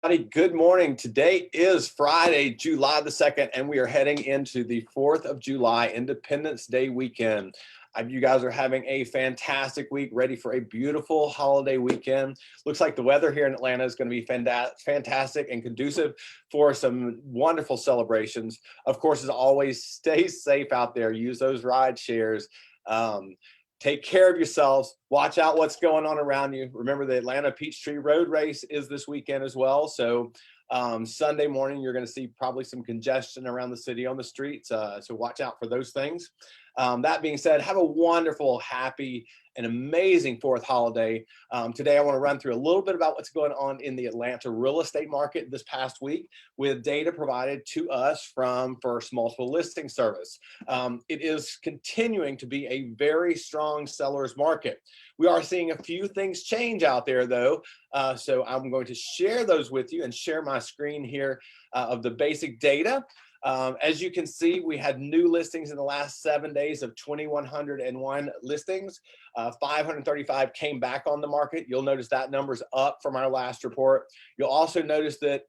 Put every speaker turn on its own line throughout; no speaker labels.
Good morning. Today is Friday, July the 2nd, and we are heading into the 4th of July, Independence Day weekend. You guys are having a fantastic week, ready for a beautiful holiday weekend. Looks like the weather here in Atlanta is going to be fantastic and conducive for some wonderful celebrations. Of course, as always, stay safe out there. Use those ride shares. Take care of yourselves. Watch out what's going on around you. Remember, the Atlanta Peachtree Road Race is this weekend as well. So Sunday morning, you're going to see probably some congestion around the city on the streets. So watch out for those things. That being said, have a wonderful, happy, and amazing 4th holiday. Today, I want to run through a little bit about what's going on in the Atlanta real estate market this past week with data provided to us from First Multiple Listing Service. It is continuing to be a very strong seller's market. We are seeing a few things change out there, though. So I'm going to share those with you and share my screen here of the basic data. As you can see, we had new listings in the last 7 days of 2,101 listings. 535 came back on the market. You'll notice that number's up from our last report. You'll also notice that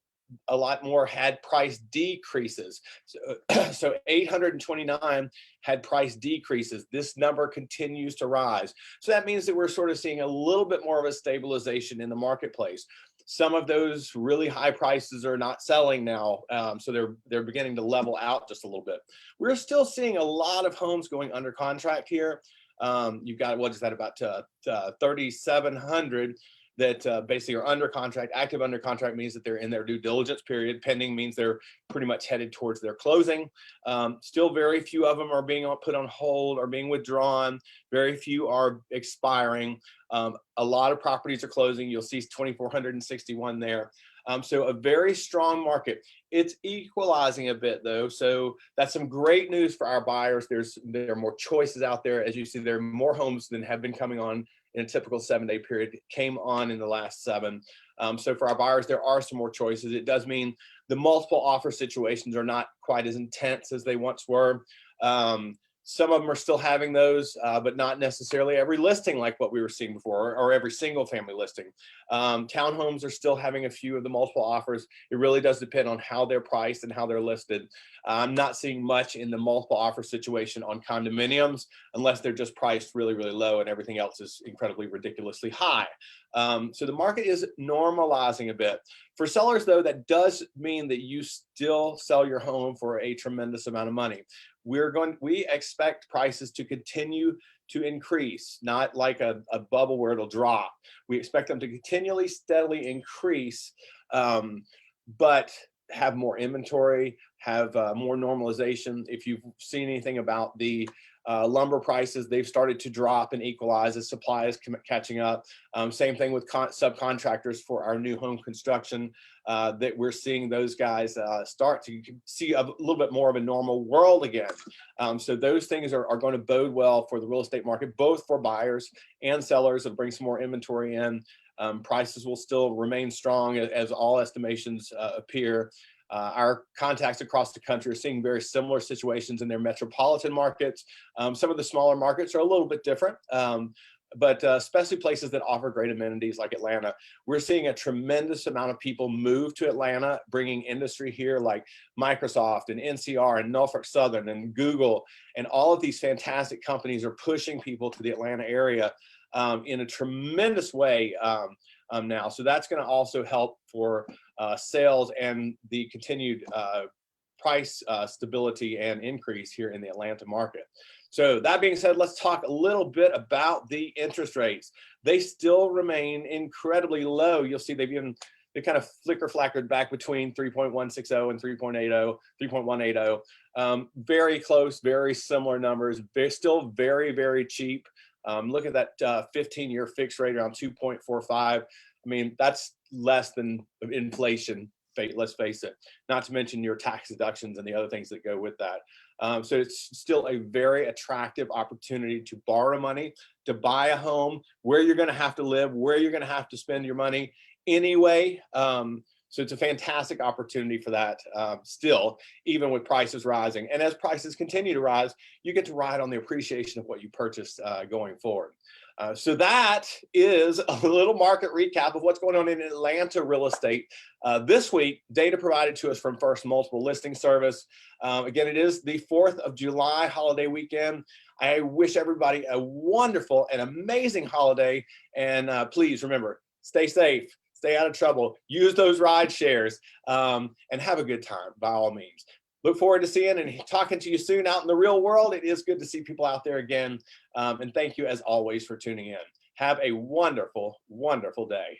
a lot more had price decreases. So 829 had price decreases. This number continues to rise. So that means that we're sort of seeing a little bit more of a stabilization in the marketplace. Some of those really high prices are not selling now, so they're beginning to level out just a little bit. We're still seeing a lot of homes going under contract here. You've got, what is that, about 3,700 that basically are under contract. Active under contract means that they're in their due diligence period. Pending means they're pretty much headed towards their closing. Still very few of them are being put on hold or being withdrawn. Very few are expiring. A lot of properties are closing. You'll see 2,461 there. So a very strong market. It's equalizing a bit though. So that's some great news for our buyers. There are more choices out there. As you see, there are more homes than have been coming on in a typical 7-day period, came on in the last 7. So for our buyers, there are some more choices. It does mean the multiple offer situations are not quite as intense as they once were. Some of them are still having those, but not necessarily every listing like what we were seeing before, or every single family listing. Townhomes are still having a few of the multiple offers. It really does depend on how they're priced and how they're listed. I'm not seeing much in the multiple offer situation on condominiums unless they're just priced really, really low and everything else is incredibly ridiculously high. So the market is normalizing a bit. For sellers, though, that does mean that you still sell your home for a tremendous amount of money. We expect prices to continue to increase, not like a bubble where it'll drop. We expect them to continually, steadily increase, but have more inventory, have more normalization. If you've seen anything about the lumber prices, they've started to drop and equalize as supply is catching up. Same thing with subcontractors for our new home construction, that we're seeing those guys start to see a little bit more of a normal world again. So those things are going to bode well for the real estate market, both for buyers and sellers, and bring some more inventory in. Prices will still remain strong as all estimations appear. Our contacts across the country are seeing very similar situations in their metropolitan markets. Some of the smaller markets are a little bit different, but especially places that offer great amenities like Atlanta. We're seeing a tremendous amount of people move to Atlanta, bringing industry here like Microsoft and NCR and Norfolk Southern and Google, and all of these fantastic companies are pushing people to the Atlanta area in a tremendous way now. So that's going to also help for sales and the continued price stability and increase here in the Atlanta market. So that being said, let's talk a little bit about the interest rates. They still remain incredibly low. You'll see they kind of flackered back between 3.160 and 3.10. Very close, very similar numbers. They're still very, very cheap. Look at that 15-year fixed rate around 2.45. I mean, that's less than inflation, let's face it, not to mention your tax deductions and the other things that go with that. So it's still a very attractive opportunity to borrow money, to buy a home where you're going to have to live, where you're going to have to spend your money anyway. So it's a fantastic opportunity for that still, even with prices rising. And as prices continue to rise, you get to ride on the appreciation of what you purchased going forward. So that is a little market recap of what's going on in Atlanta real estate. This week, data provided to us from First Multiple Listing Service. Again, it is the 4th of July holiday weekend. I wish everybody a wonderful and amazing holiday. And please remember, stay safe, stay out of trouble, use those ride shares, and have a good time by all means. Look forward to seeing and talking to you soon out in the real world. It is good to see people out there again. And thank you as always for tuning in. Have a wonderful, wonderful day.